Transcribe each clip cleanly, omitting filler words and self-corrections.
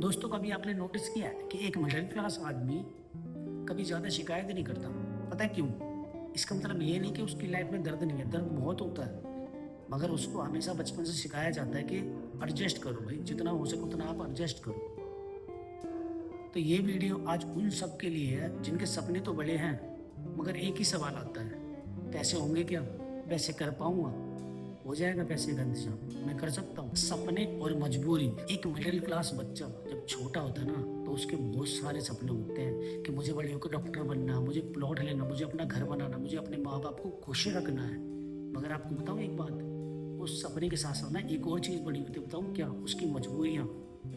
दोस्तों, कभी आपने नोटिस किया है कि एक मिडिल क्लास आदमी कभी ज़्यादा शिकायत नहीं करता। पता है क्यों? इसका मतलब ये नहीं कि उसकी लाइफ में दर्द नहीं है, दर्द बहुत होता है। मगर उसको हमेशा बचपन से सिखाया जाता है कि एडजस्ट करो भाई, जितना हो सके उतना आप एडजस्ट करो। तो ये वीडियो आज उन सब के लिए है जिनके सपने तो बड़े हैं, मगर एक ही सवाल आता है, पैसे होंगे क्या? पैसे कर पाऊंगा? हो जाएगा पैसे का इंतजाम? मैं कर सकता हूँ? सपने और मजबूरी। एक मिडिल क्लास बच्चा जब छोटा होता है ना, तो उसके बहुत सारे सपने होते हैं कि मुझे बड़े होकर डॉक्टर बनना, मुझे प्लॉट लेना, मुझे अपना घर बनाना, मुझे अपने माँ बाप को खुश रखना है। मगर आपको बताऊँ एक बात, उस सपने के साथ साथ ना एक और चीज़ बड़ी होती है। बताऊँ क्या? उसकी मजबूरियाँ।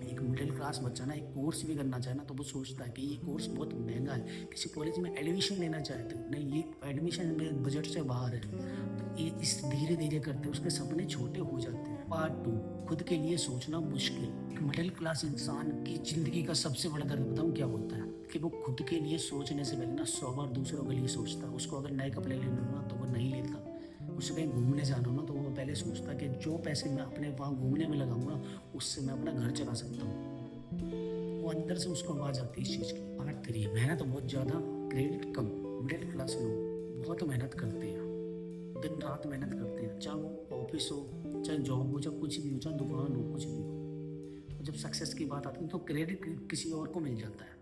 एक मिडिल क्लास बच्चा ना एक कोर्स भी करना चाहे ना, तो वो सोचता है कि ये कोर्स बहुत महंगा है। किसी कॉलेज में एडमिशन लेना चाहे तो नहीं, ये एडमिशन मेरे बजट से बाहर है। तो ये इस धीरे धीरे करते उसके सपने छोटे हो जाते हैं। पार्ट टू, खुद के लिए सोचना मुश्किल। एक मिडिल क्लास इंसान की जिंदगी का सबसे बड़ा दर्द बताऊँ क्या होता है? कि वो खुद के लिए सोचने से पहले ना 100 बार दूसरों के लिए सोचता है। उसको अगर नए कपड़े लेने हो ना, तो वो नहीं लेता। उसे कहीं घूमने जाना हो ना, तो वो पहले सोचता कि जो पैसे मैं अपने वहाँ घूमने में लगाऊंगा, उससे मैं अपना घर चला सकता हूँ। वो अंदर से उसको आवाज आती है इस चीज़ की। पार्ट थ्री, मेहनत बहुत ज़्यादा, क्रेडिट कम। मिडिल क्लास लोग बहुत मेहनत करते हैं, दिन रात मेहनत करते हैं, चाहे वो ऑफिस हो, चाहे जॉब हो, चाहे कुछ भी हो, चाहे दुकान हो, कुछ भी हो। और जब सक्सेस की बात आती है तो क्रेडिट किसी और को मिल जाता है।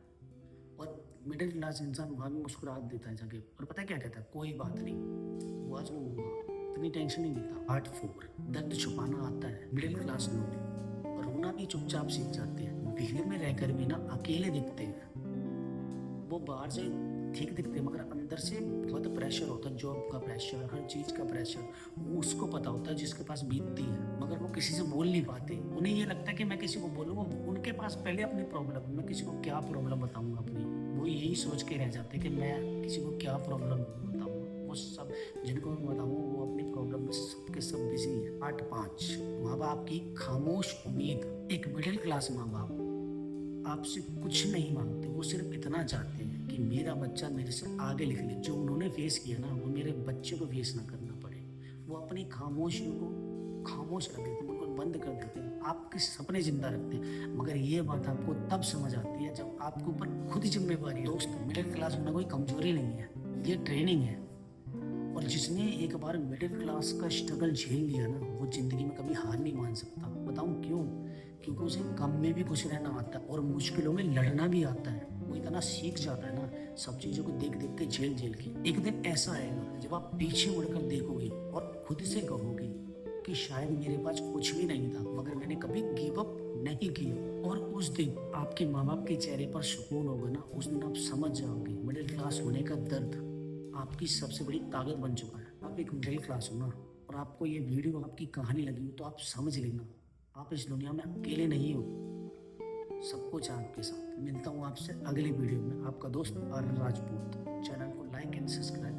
और मिडिल क्लास इंसान वहाँ भी मुस्कुरा देता है जाके, और पता है क्या कहता है? कोई बात नहीं, हुआ जो हुआ, इतनी टेंशन नहीं लेता। पार्ट फोर, दर्द छुपाना आता है। मिडिल क्लास लोग रोना भी चुपचाप सीख जाते हैं। भीड़ में रहकर भी ना अकेले दिखते हैं। वो बाहर से ठीक दिखते हैं, मगर अंदर से बहुत प्रेशर होता है, जॉब का प्रेशर, हर चीज़ का प्रेशर। वो उसको पता होता है जिसके पास बीतती है, मगर वो किसी से बोल नहीं पाते। उन्हें ये लगता है कि मैं किसी को बोलूँ, वो उनके पास पहले अपनी प्रॉब्लम है, मैं किसी को क्या प्रॉब्लम बताऊँगा अपनी। वो यही सोच के रह जाते कि मैं किसी को क्या प्रॉब्लम बताऊँगा। वो सब जिनको मैं बताऊँगा वो अपनी प्रॉब्लम में सब के सब बिजी है। पार्ट पाँच, माँ बाप की खामोश उम्मीद। एक मिडिल क्लास माँ बाप आपसे कुछ नहीं मांगते, वो सिर्फ इतना चाहते हैं कि मेरा बच्चा मेरे से आगे निकले। जो उन्होंने फेस किया ना, वो मेरे बच्चे को फेस ना करना पड़े। वो अपनी खामोशियों को खामोश रख देते हैं, बिल्कुल बंद कर देते हैं, आपके सपने जिंदा रखते हैं। मगर ये बात आपको तब समझ आती है जब आपके ऊपर खुद जिम्मेवारी है। दोस्त, मिडिल क्लास होना कोई कमजोरी नहीं है, ये ट्रेनिंग है। और जिसने एक बार मिडिल क्लास का स्ट्रगल झेल लिया ना, वो जिंदगी में कभी हार नहीं मान सकता। बताऊं क्यों? क्योंकि उसे कम में भी खुश रहना आता है और मुश्किलों में लड़ना भी आता है। वो इतना सीख जाता है ना, सब चीजों को देख देख के, झेल झेल के। एक दिन ऐसा आएगा जब आप पीछे मुड़कर देखोगे और खुद से कहोगे कि शायद मेरे पास कुछ भी नहीं था, मगर मैंने कभी गिव अप नहीं किया। और उस दिन आपके माँ बाप के चेहरे पर सुकून होगा ना, उस दिन आप समझ जाओगे मिडिल क्लास होने का दर्द आपकी सबसे बड़ी ताकत बन चुका है। आप एक मिडिल क्लास हो ना, और आपको ये वीडियो आपकी कहानी लगी हो, तो आप समझ लेना, आप इस दुनिया में अकेले नहीं हो। सब कुछ है आपके साथ। मिलता हूँ आपसे अगली वीडियो में। आपका दोस्त आर्यन राजपूत। चैनल को लाइक एंड सब्सक्राइब